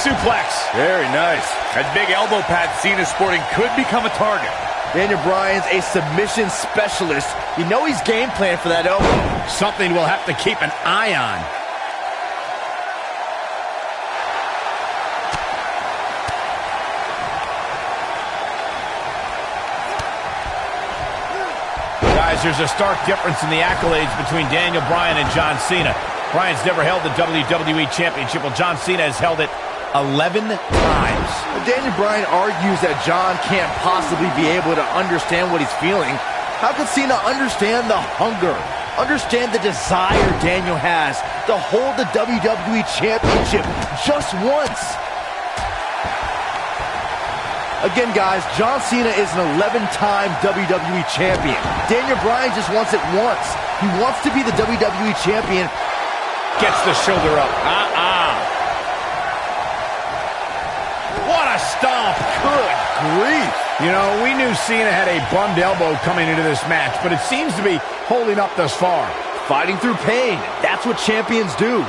suplex. Very nice. That big elbow pad Cena's sporting could become a target. Daniel Bryan's a submission specialist. You know he's game plan for that elbow. Something we'll have to keep an eye on. Guys, there's a stark difference in the accolades between Daniel Bryan and John Cena. Bryan's never held the WWE Championship, while John Cena has held it 11 times. Daniel Bryan argues that John can't possibly be able to understand what he's feeling. How could Cena understand the hunger, understand the desire Daniel has to hold the WWE Championship just once? Again, guys, John Cena is an 11-time WWE Champion. Daniel Bryan just wants it once. He wants to be the WWE Champion. Gets the shoulder up. What a stomp. Good grief. You know, we knew Cena had a bummed elbow coming into this match, but it seems to be holding up thus far. Fighting through pain. That's what champions do.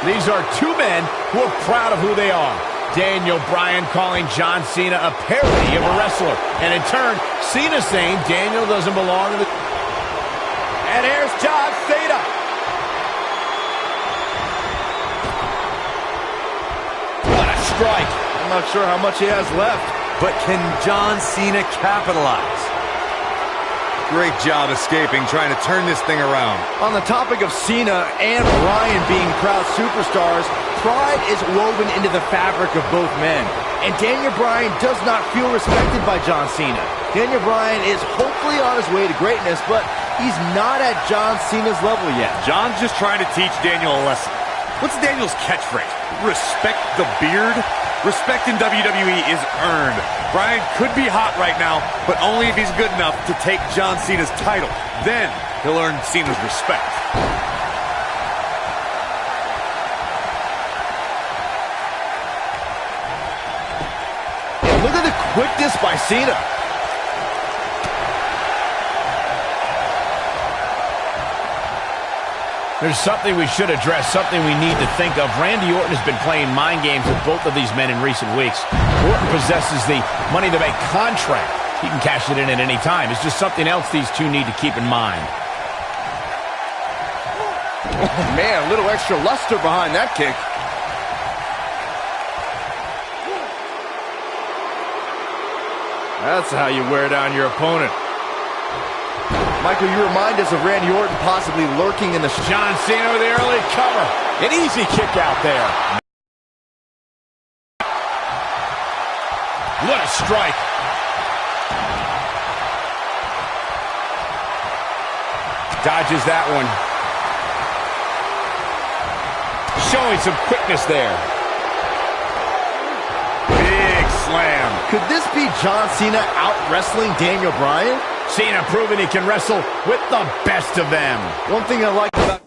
These are two men who are proud of who they are. Daniel Bryan calling John Cena a parody of a wrestler. And in turn, Cena saying Daniel doesn't belong in the... And here's John Cena. What a strike. I'm not sure how much he has left. But can John Cena capitalize? Great job escaping, trying to turn this thing around. On the topic of Cena and Bryan being proud superstars, pride is woven into the fabric of both men. And Daniel Bryan does not feel respected by John Cena. Daniel Bryan is hopefully on his way to greatness, but he's not at John Cena's level yet. John's just trying to teach Daniel a lesson. What's Daniel's catchphrase? Respect the beard? Respect in WWE is earned. Bryan could be hot right now, but only if he's good enough to take John Cena's title. Then he'll earn Cena's respect. And look at the quickness by Cena. There's something we should address, something we need to think of. Randy Orton has been playing mind games with both of these men in recent weeks. Orton possesses the Money in the Bank contract. He can cash it in at any time. It's just something else these two need to keep in mind. Oh, man, a little extra luster behind that kick. That's how you wear down your opponent. Michael, you remind us of Randy Orton possibly lurking in the... John Cena with the early cover. An easy kick out there. What a strike. Dodges that one. Showing some quickness there. Big slam. Could this be John Cena out-wrestling Daniel Bryan? Cena proving he can wrestle with the best of them. One thing I like about...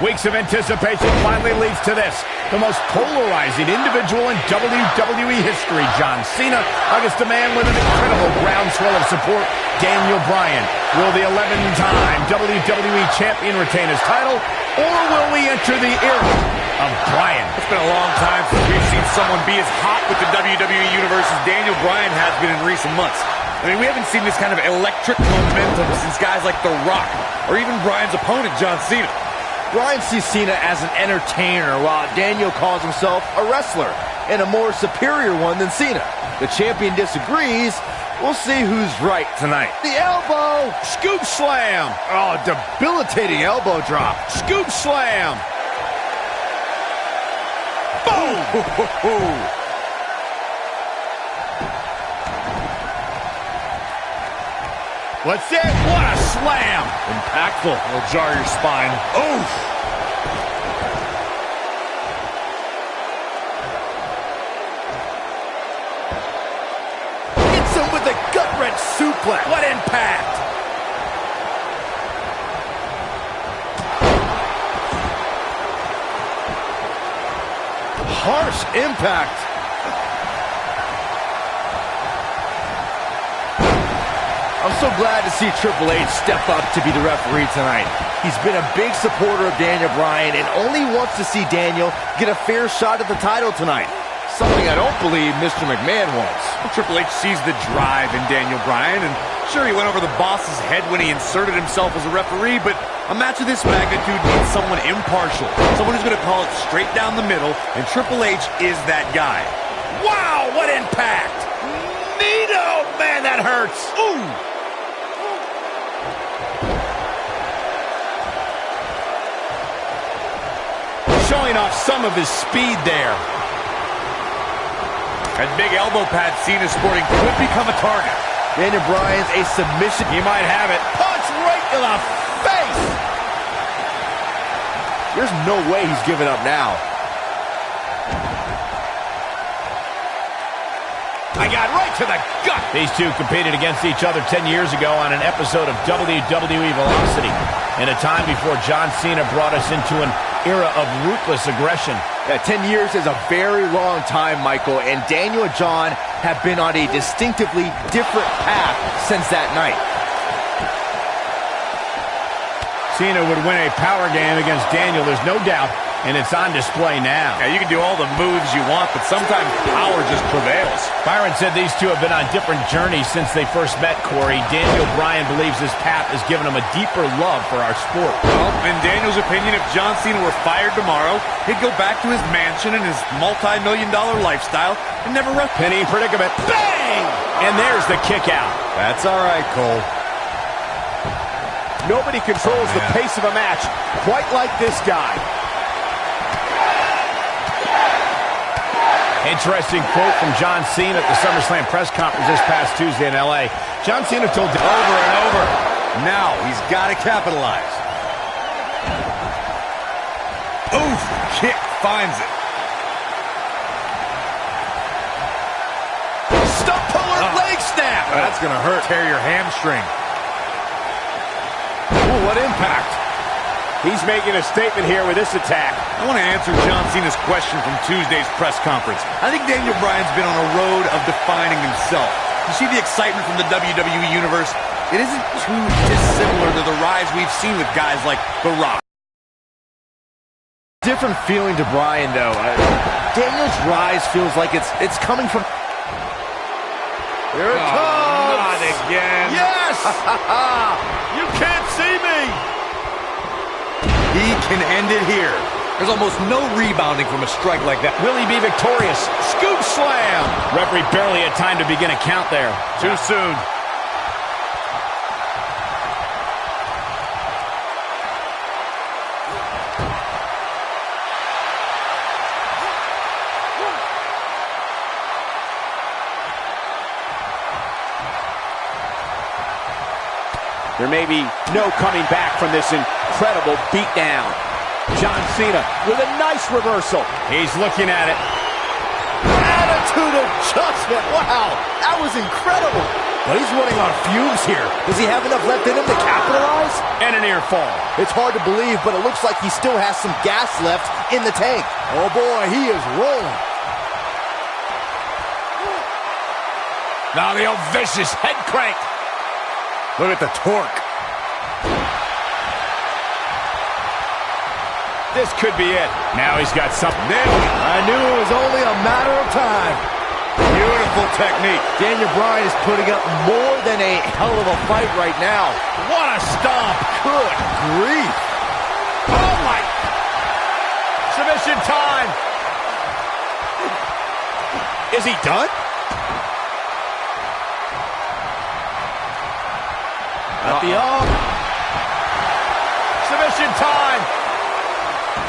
Weeks of anticipation finally leads to this. The most polarizing individual in WWE history, John Cena, against a man with an incredible groundswell of support, Daniel Bryan. Will the 11-time WWE Champion retain his title, or will we enter the era of Bryan? It's been a long time since we've seen someone be as hot with the WWE Universe as Daniel Bryan has been in recent months. I mean, we haven't seen this kind of electric momentum since guys like The Rock, or even Bryan's opponent, John Cena. Bryan sees Cena as an entertainer, while Daniel calls himself a wrestler, and a more superior one than Cena. The champion disagrees. We'll see who's right tonight. The elbow! Scoop slam! Oh, debilitating elbow drop. Scoop slam! Boom! What's it? What a slam! Impactful. It'll jar your spine. Oof! Hits him with a gut-wrench suplex. What impact! Harsh impact. I'm so glad to see Triple H step up to be the referee tonight. He's been a big supporter of Daniel Bryan and only wants to see Daniel get a fair shot at the title tonight. Something I don't believe Mr. McMahon wants. Well, Triple H sees the drive in Daniel Bryan, and sure, he went over the boss's head when he inserted himself as a referee, but a match of this magnitude needs someone impartial, someone who's going to call it straight down the middle, and Triple H is that guy. Wow, what impact! Nito! Man, that hurts! Ooh! Showing off some of his speed there. That big elbow pad Cena sporting could become a target. Daniel Bryan's a submission. He might have it. Punch right to the face! There's no way he's giving up now. I got right to the gut. These two competed against each other 10 years ago on an episode of WWE Velocity, in a time before John Cena brought us into an era of ruthless aggression. 10 years is a very long time, Michael, and Daniel and John have been on a distinctively different path since that night. Cena would win a power game against Daniel, there's no doubt, and it's on display now. Yeah, you can do all the moves you want, but sometimes power just prevails. Byron said these two have been on different journeys since they first met, Corey. Daniel Bryan believes this path has given him a deeper love for our sport. Well, in Daniel's opinion, if John Cena were fired tomorrow, he'd go back to his mansion and his multi-million-dollar lifestyle and never rest. Penny predicament. Bang! And there's the kick out. That's all right, Cole. Nobody controls the pace of a match quite like this guy. Interesting quote from John Cena at the SummerSlam press conference this past Tuesday in L.A. John Cena told over and over, now he's got to capitalize. Oof, kick finds it. Stump puller leg snap. That's going to hurt. Tear your hamstring. Ooh, what impact. He's making a statement here with this attack. I want to answer John Cena's question from Tuesday's press conference. I think Daniel Bryan's been on a road of defining himself. You see the excitement from the WWE Universe? It isn't too dissimilar to the rise we've seen with guys like The Rock. Different feeling to Bryan, though. Daniel's rise feels like it's coming from... Here it comes! Not again. Yes! You can't see me! He can end it here. There's almost no rebounding from a strike like that. Will he be victorious? Scoop slam! Referee barely had time to begin a count there. Too soon. There may be no coming back from this incredible beatdown. John Cena with a nice reversal. He's looking at it. Attitude adjustment. Wow, that was incredible. But he's running on fumes here. Does he have enough left in him to capitalize? And an ear fall. It's hard to believe, but it looks like he still has some gas left in the tank. Oh boy, he is rolling. Now the old vicious head crank. Look at the torque. This could be it. Now he's got something new. I knew it was only a matter of time. Beautiful technique. Daniel Bryan is putting up more than a hell of a fight right now. What a stomp. Good grief. Oh my. Submission time. Is he done? At the arm. Submission time.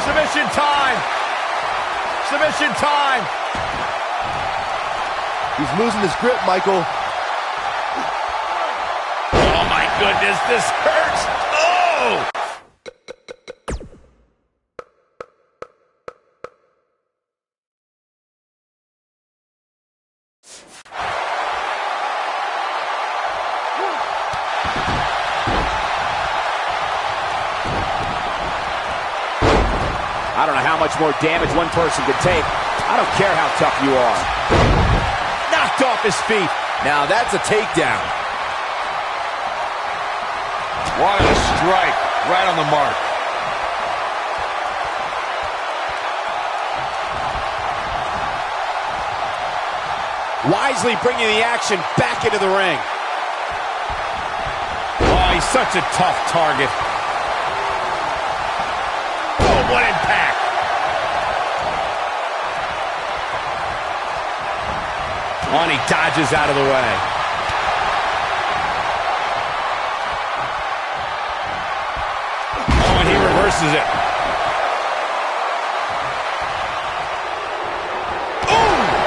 Submission time. Submission time. He's losing his grip, Michael. Oh my goodness, this hurts. Oh! I don't know how much more damage one person could take. I don't care how tough you are. Knocked off his feet. Now that's a takedown. What a strike. Right on the mark. Wisely bringing the action back into the ring. Oh, he's such a tough target. Oh, what impact. Oh, and he dodges out of the way. Oh, and he reverses it.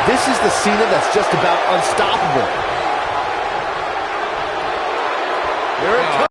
This is the Cena that's just about unstoppable. Here it comes.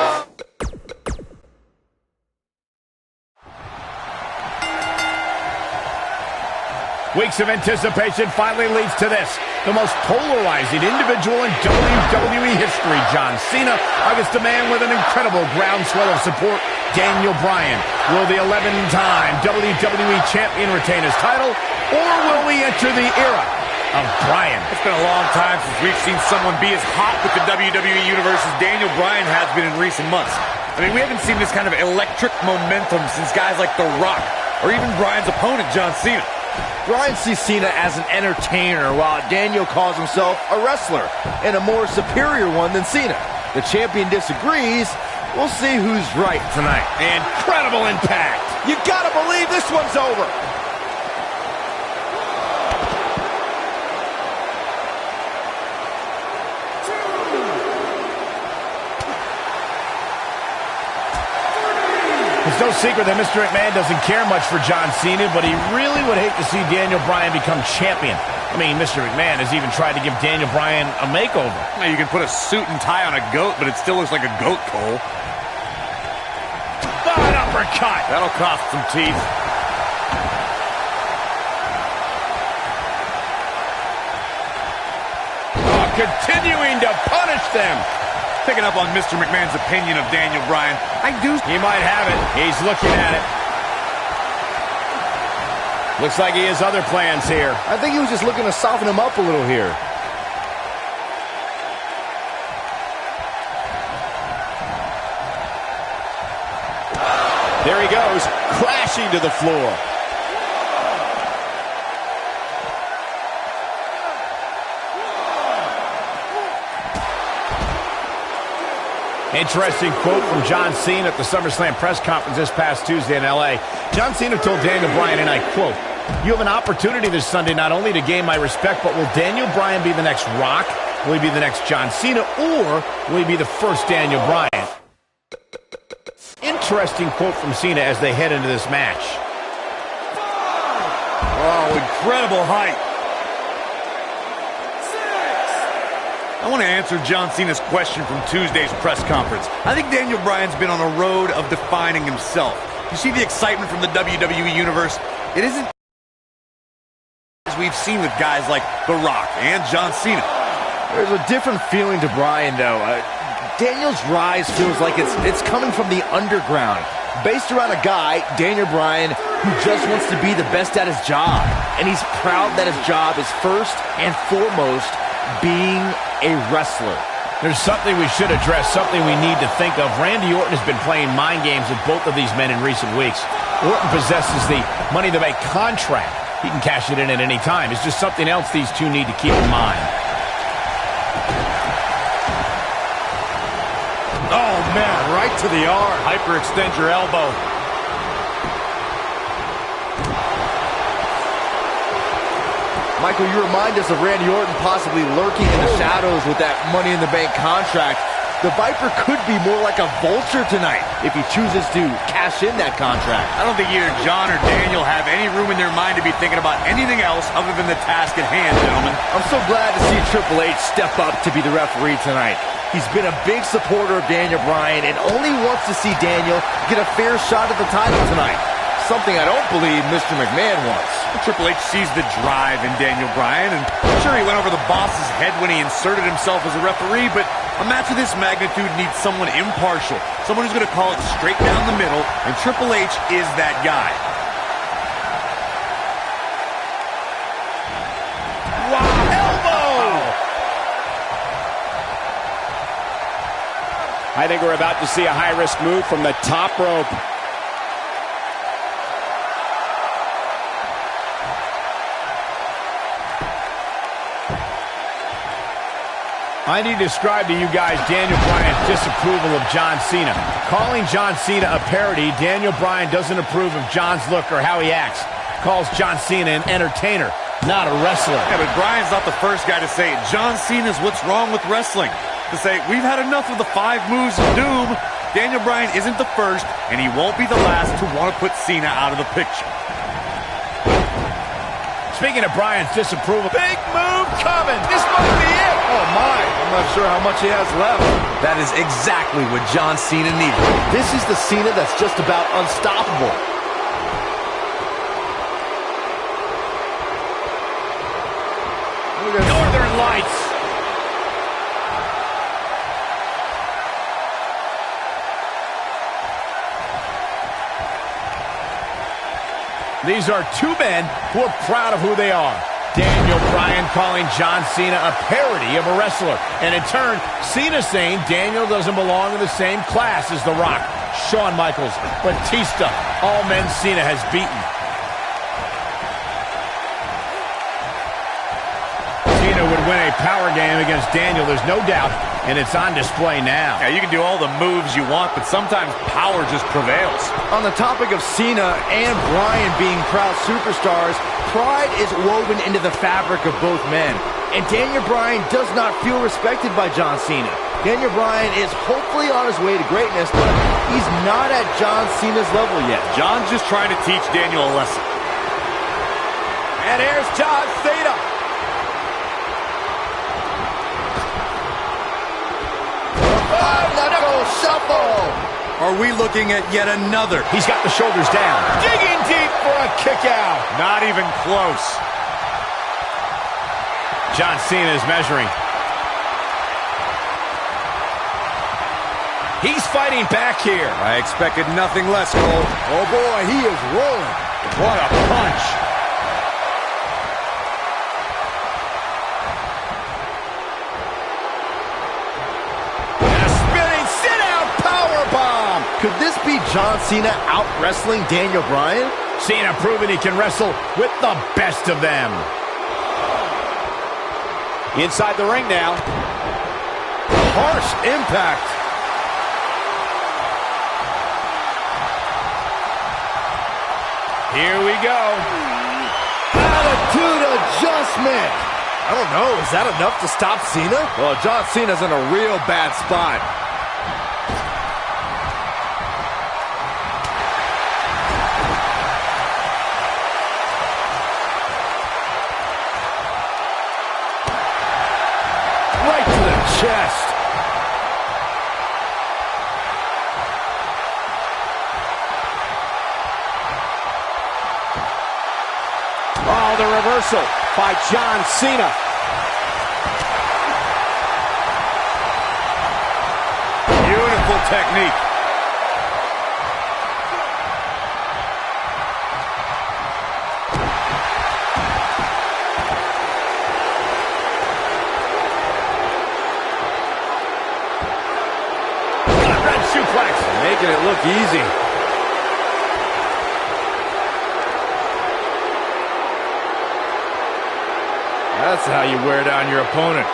Weeks of anticipation finally leads to this. The most polarizing individual in WWE history, John Cena, against a man with an incredible groundswell of support, Daniel Bryan. Will the 11-time WWE Champion retain his title, or will we enter the era of Bryan? It's been a long time since we've seen someone be as hot with the WWE Universe as Daniel Bryan has been in recent months. I mean, we haven't seen this kind of electric momentum since guys like The Rock, or even Bryan's opponent, John Cena. Bryan sees Cena as an entertainer, while Daniel calls himself a wrestler, and a more superior one than Cena. The champion disagrees. We'll see who's right tonight. Incredible impact. You gotta believe this one's over. It's no secret that Mr. McMahon doesn't care much for John Cena, but he really would hate to see Daniel Bryan become champion. I mean, Mr. McMahon has even tried to give Daniel Bryan a makeover. Now, you can put a suit and tie on a goat, but it still looks like a goat, Cole. Oh, an uppercut. That'll cost some teeth. Oh, continuing to punish them. Picking up on Mr. McMahon's opinion of Daniel Bryan. He might have it. He's looking at it. Looks like he has other plans here. I think he was just looking to soften him up a little here. There he goes, crashing to the floor. Interesting quote from John Cena at the SummerSlam press conference this past Tuesday in L.A. John Cena told Daniel Bryan, and I quote, "You have an opportunity this Sunday not only to gain my respect, but will Daniel Bryan be the next Rock? Will he be the next John Cena? Or will he be the first Daniel Bryan?" Interesting quote from Cena as they head into this match. Oh, incredible height. I want to answer John Cena's question from Tuesday's press conference. I think Daniel Bryan's been on a road of defining himself. You see the excitement from the WWE Universe? It isn't as we've seen with guys like The Rock and John Cena. There's a different feeling to Bryan, though. Daniel's rise feels like it's coming from the underground, based around a guy, Daniel Bryan, who just wants to be the best at his job. And he's proud that his job is first and foremost being a wrestler. There's something we should address, something we need to think of. Randy Orton has been playing mind games with both of these men in recent weeks. Orton possesses the Money in the Bank contract. He can cash it in at any time. It's just something else these two need to keep in mind. Oh, man, right to the arm. Hyperextend your elbow. Michael, you remind us of Randy Orton possibly lurking in the shadows with that Money in the Bank contract. The Viper could be more like a vulture tonight if he chooses to cash in that contract. I don't think either John or Daniel have any room in their mind to be thinking about anything else other than the task at hand, gentlemen. I'm so glad to see Triple H step up to be the referee tonight. He's been a big supporter of Daniel Bryan and only wants to see Daniel get a fair shot at the title tonight. Something I don't believe Mr. McMahon wants. Triple H sees the drive in Daniel Bryan, and sure, he went over the boss's head when he inserted himself as a referee, but a match of this magnitude needs someone impartial, someone who's going to call it straight down the middle, and Triple H is that guy. Wow, elbow! I think we're about to see a high-risk move from the top rope. I need to describe to you guys Daniel Bryan's disapproval of John Cena. Calling John Cena a parody, Daniel Bryan doesn't approve of John's look or how he acts. Calls John Cena an entertainer, not a wrestler. Yeah, but Bryan's not the first guy to say it. John Cena's what's wrong with wrestling. To say, we've had enough of the 5 moves of doom. Daniel Bryan isn't the first, and he won't be the last to want to put Cena out of the picture. Speaking of Bryan's disapproval, big move coming. This might be it. Oh my, I'm not sure how much he has left. That is exactly what John Cena needed. This is the Cena that's just about unstoppable. Northern Lights. These are 2 men who are proud of who they are. Daniel Bryan calling John Cena a parody of a wrestler. And in turn, Cena saying Daniel doesn't belong in the same class as The Rock, Shawn Michaels, Batista, all men Cena has beaten. Cena would win a power game against Daniel, there's no doubt, and it's on display now. Yeah, you can do all the moves you want, but sometimes power just prevails. On the topic of Cena and Bryan being proud superstars, pride is woven into the fabric of both men. And Daniel Bryan does not feel respected by John Cena. Daniel Bryan is hopefully on his way to greatness, but he's not at John Cena's level yet. John's just trying to teach Daniel a lesson. And here's John Cena. Shuffle. Are we looking at yet another? He's got the shoulders down. Digging deep for a kick out. Not even close. John Cena is measuring. He's fighting back here. I expected nothing less, Cole. Oh boy, he is rolling. What a punch. Could this be John Cena out-wrestling Daniel Bryan? Cena proving he can wrestle with the best of them. Inside the ring now. Harsh impact. Here we go. Attitude adjustment. I don't know, is that enough to stop Cena? Well, John Cena's in a real bad spot. Right to the chest. Oh, the reversal by John Cena. Beautiful technique. Suplex, making it look easy. That's how you wear down your opponent.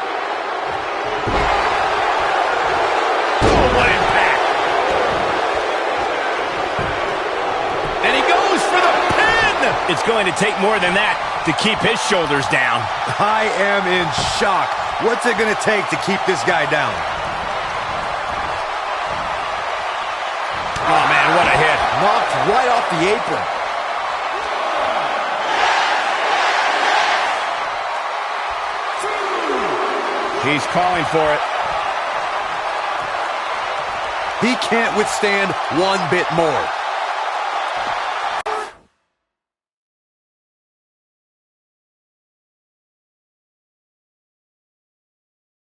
Oh, what impact. And he goes for the pin. It's going to take more than that to keep his shoulders down. I am in shock. What's it going to take to keep this guy down? Oh, man, what a hit. Knocked right off the apron. He's calling for it. He can't withstand one bit more.